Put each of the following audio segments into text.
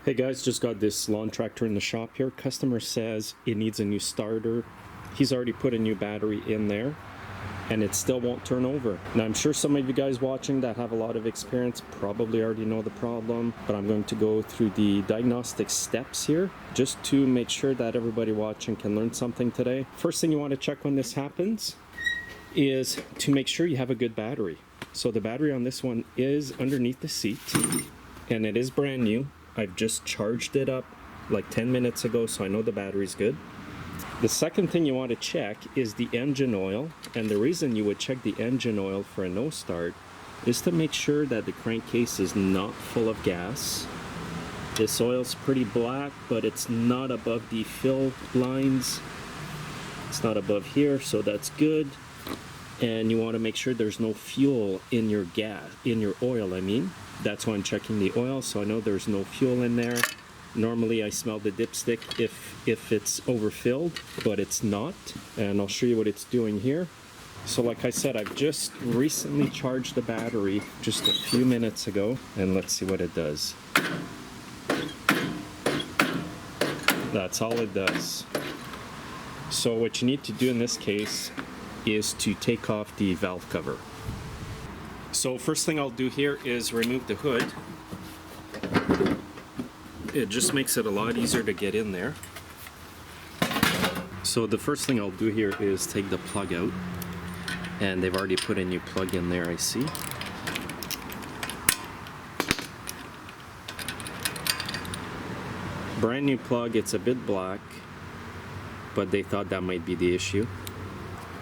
Hey guys, just got this lawn tractor in the shop here. Customer says it needs a new starter. He's already put a new battery in there and it still won't turn over. Now I'm sure some of you guys watching that have a lot of experience probably already know the problem, but I'm going to go through the diagnostic steps here just to make sure that everybody watching can learn something today. First thing you want to check when this happens is to make sure you have a good battery. So the battery on this one is underneath the seat and it is brand new. I've just charged it up like 10 minutes ago, so I know the battery's good. The second thing you want to check is the engine oil, and the reason you would check the engine oil for a no start is to make sure that the crankcase is not full of gas. This oil's pretty black, but it's not above the fill lines. It's not above here, so that's good. And you want to make sure there's no fuel in your oil, I mean. That's why I'm checking the oil, so I know there's no fuel in there. Normally I smell the dipstick if it's overfilled, but it's not. And I'll show you what it's doing here. So like I said, I've just recently charged the battery just a few minutes ago, and let's see what it does. That's all it does. So what you need to do in this case is to take off the valve cover. So first thing I'll do here is remove the hood. It just makes it a lot easier to get in there. So the first thing I'll do here is take the plug out, and they've already put a new plug in there, I see. Brand new plug. It's a bit black, but they thought that might be the issue.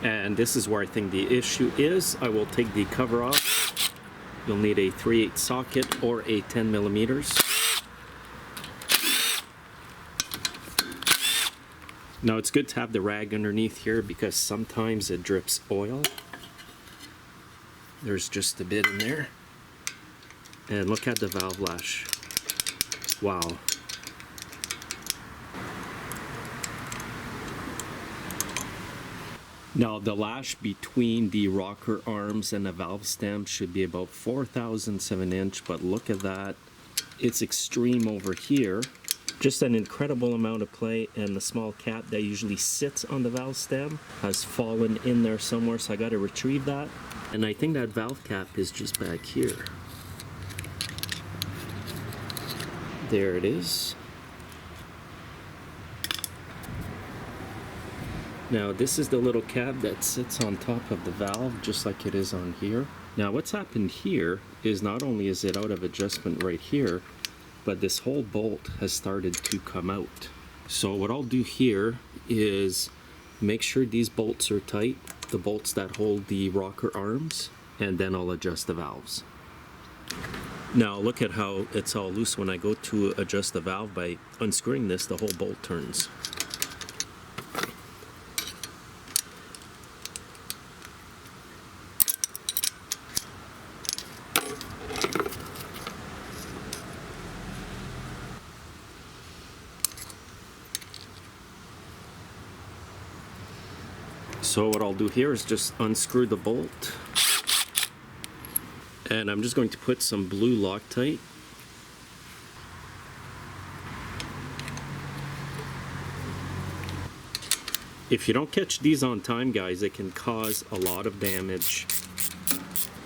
And this is where I think the issue is. I will take the cover off. You'll need a 3/8 socket or a 10 millimeters. Now it's good to have the rag underneath here because sometimes it drips oil. There's just a bit in there. And look at the valve lash. Wow. Now the lash between the rocker arms and the valve stem should be about 4/1000 of an inch, but look at that. It's extreme over here. Just an incredible amount of play, and the small cap that usually sits on the valve stem has fallen in there somewhere, so I got to retrieve that. And I think that valve cap is just back here. There it is. Now this is the little cap that sits on top of the valve, just like it is on here. Now what's happened here is not only is it out of adjustment right here, but this whole bolt has started to come out. So what I'll do here is make sure these bolts are tight, the bolts that hold the rocker arms, and then I'll adjust the valves. Now look at how it's all loose. When I go to adjust the valve by unscrewing this, the whole bolt turns. So what I'll do here is just unscrew the bolt, and I'm just going to put some blue Loctite. If you don't catch these on time, guys, it can cause a lot of damage.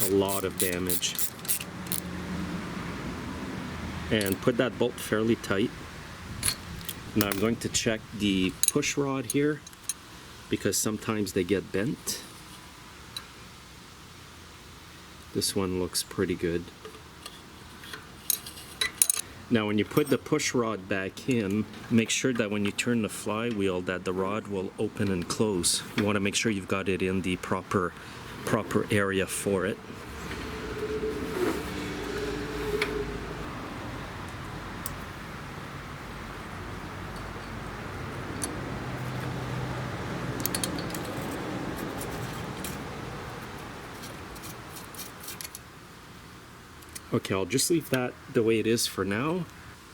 A lot of damage. And put that bolt fairly tight. Now I'm going to check the push rod here, because sometimes they get bent. This one looks pretty good. Now when you put the push rod back in, make sure that when you turn the flywheel that the rod will open and close. You want to make sure you've got it in the proper area for it. Okay, I'll just leave that the way it is for now.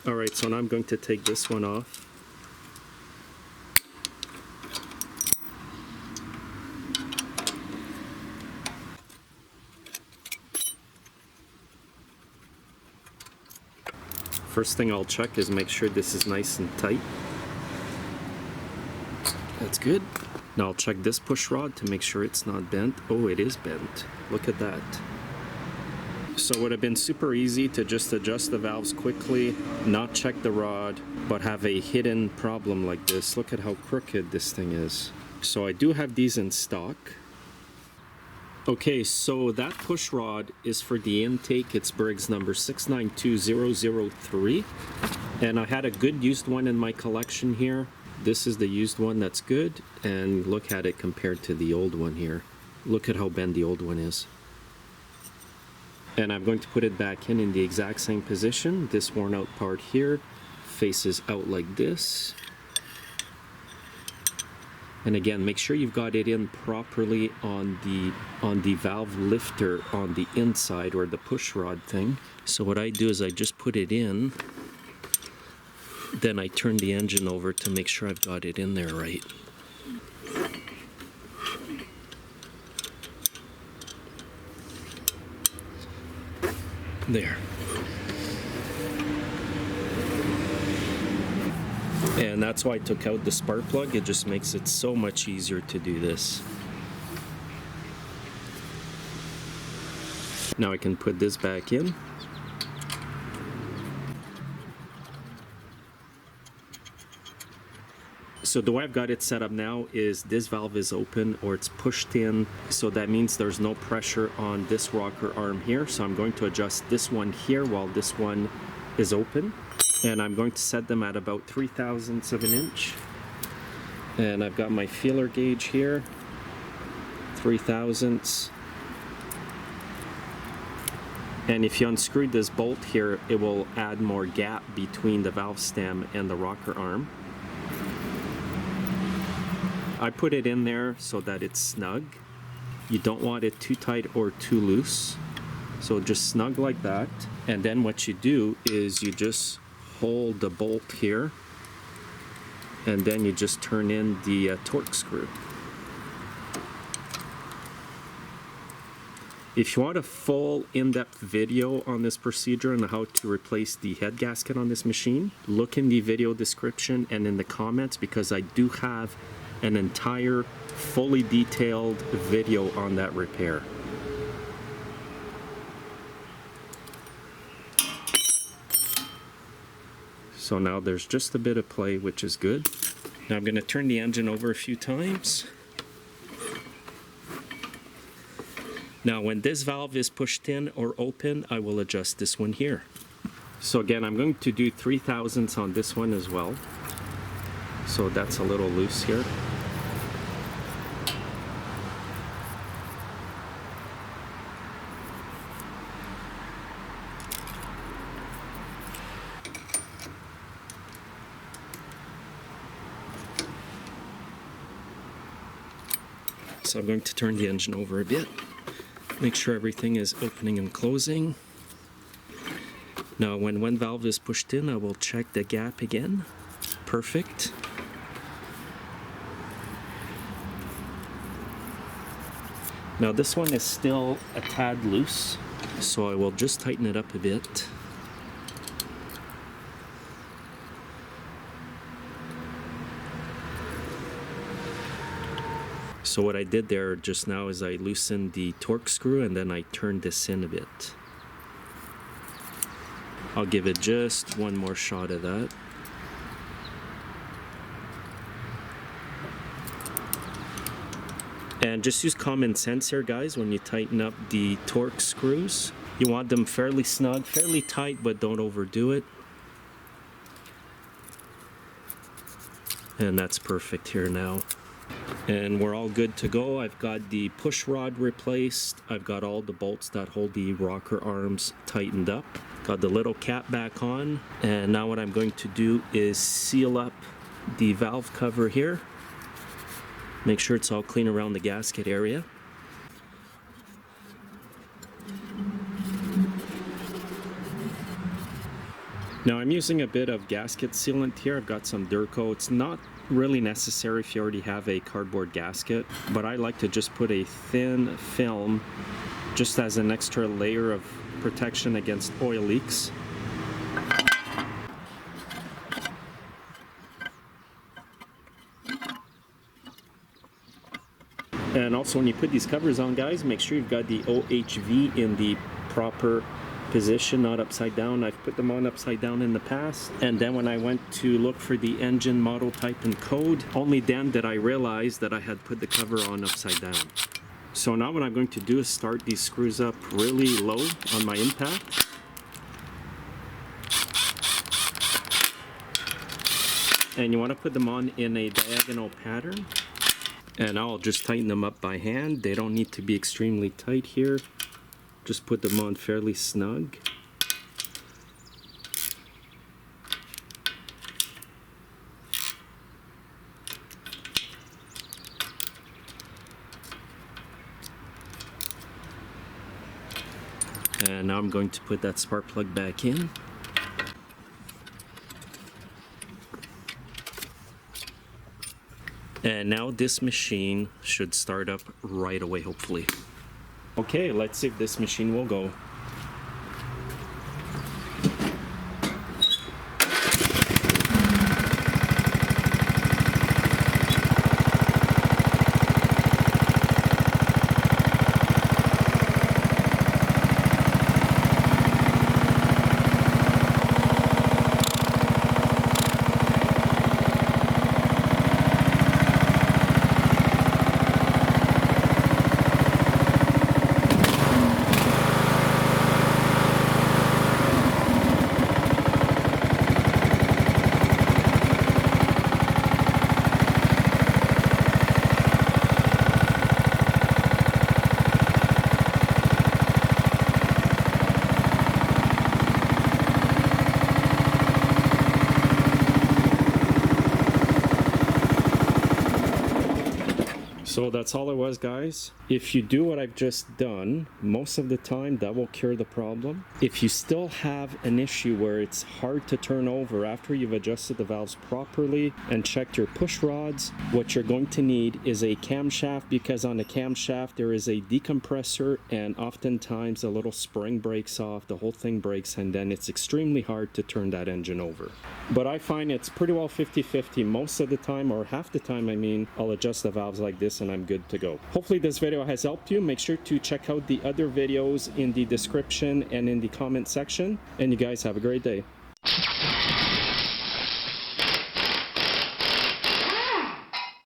Alright, so now I'm going to take this one off. First thing I'll check is make sure this is nice and tight. That's good. Now I'll check this push rod to make sure it's not bent. Oh, it is bent. Look at that. So it would have been super easy to just adjust the valves quickly, not check the rod, but have a hidden problem like this. Look at how crooked this thing is. So I do have these in stock. Okay, so that push rod is for the intake. It's Briggs number 692003. And I had a good used one in my collection here. This is the used one that's good. And look at it compared to the old one here. Look at how bent the old one is. And I'm going to put it back in the exact same position. This worn out part here faces out like this. And again, make sure you've got it in properly on the valve lifter on the inside, or the push rod thing. So what I do is I just put it in, then I turn the engine over to make sure I've got it in there right. There. And that's why I took out the spark plug. It just makes it so much easier to do this. Now I can put this back in. So the way I've got it set up now is this valve is open or it's pushed in, so that means there's no pressure on this rocker arm here. So I'm going to adjust this one here while this one is open. And I'm going to set them at about 3/1000ths of an inch. And I've got my feeler gauge here, 3/1000ths. And if you unscrew this bolt here, it will add more gap between the valve stem and the rocker arm. I put it in there so that it's snug. You don't want it too tight or too loose. So just snug like that. And then what you do is you just hold the bolt here, and then you just turn in the torque screw. If you want a full in-depth video on this procedure and how to replace the head gasket on this machine, look in the video description and in the comments, because I do have an entire fully detailed video on that repair. So now there's just a bit of play, which is good. Now I'm going to turn the engine over a few times. Now when this valve is pushed in or open, I will adjust this one here. So again, I'm going to do 3/1000ths on this one as well. So that's a little loose here. So I'm going to turn the engine over a bit, make sure everything is opening and closing. Now when one valve is pushed in, I will check the gap again. Perfect. Now this one is still a tad loose, so I will just tighten it up a bit. So what I did there just now is I loosened the torque screw and then I turned this in a bit. I'll give it just one more shot of that. And just use common sense here, guys, when you tighten up the torque screws. You want them fairly snug, fairly tight, but don't overdo it. And that's perfect here now. And we're all good to go. I've got the push rod replaced. I've got all the bolts that hold the rocker arms tightened up. Got the little cap back on. And now what I'm going to do is seal up the valve cover here. Make sure it's all clean around the gasket area. Now I'm using a bit of gasket sealant here. I've got some Durco. It's not really necessary if you already have a cardboard gasket, but I like to just put a thin film just as an extra layer of protection against oil leaks. also, when you put these covers on, guys, make sure you've got the OHV in the proper position, not upside down. I've put them on upside down in the past, and then when I went to look for the engine model type and code, only then did I realize that I had put the cover on upside down. So now what I'm going to do is start these screws up really low on my impact. And you want to put them on in a diagonal pattern, and I'll just tighten them up by hand. They don't need to be extremely tight here. Just put them on fairly snug. And now I'm going to put that spark plug back in. And now this machine should start up right away, hopefully. Okay, let's see if this machine will go. So that's all it was, guys. If you do what I've just done, most of the time that will cure the problem. If you still have an issue where it's hard to turn over after you've adjusted the valves properly and checked your push rods, what you're going to need is a camshaft, because on a camshaft there is a decompressor, and oftentimes a little spring breaks off, the whole thing breaks, and then it's extremely hard to turn that engine over. But I find it's pretty well 50-50 most of the time, or half the time I mean. I'll adjust the valves like this and I'm good to go. Hopefully this video has helped you. Make sure to check out the other videos in the description and in the comment section, and you guys have a great day.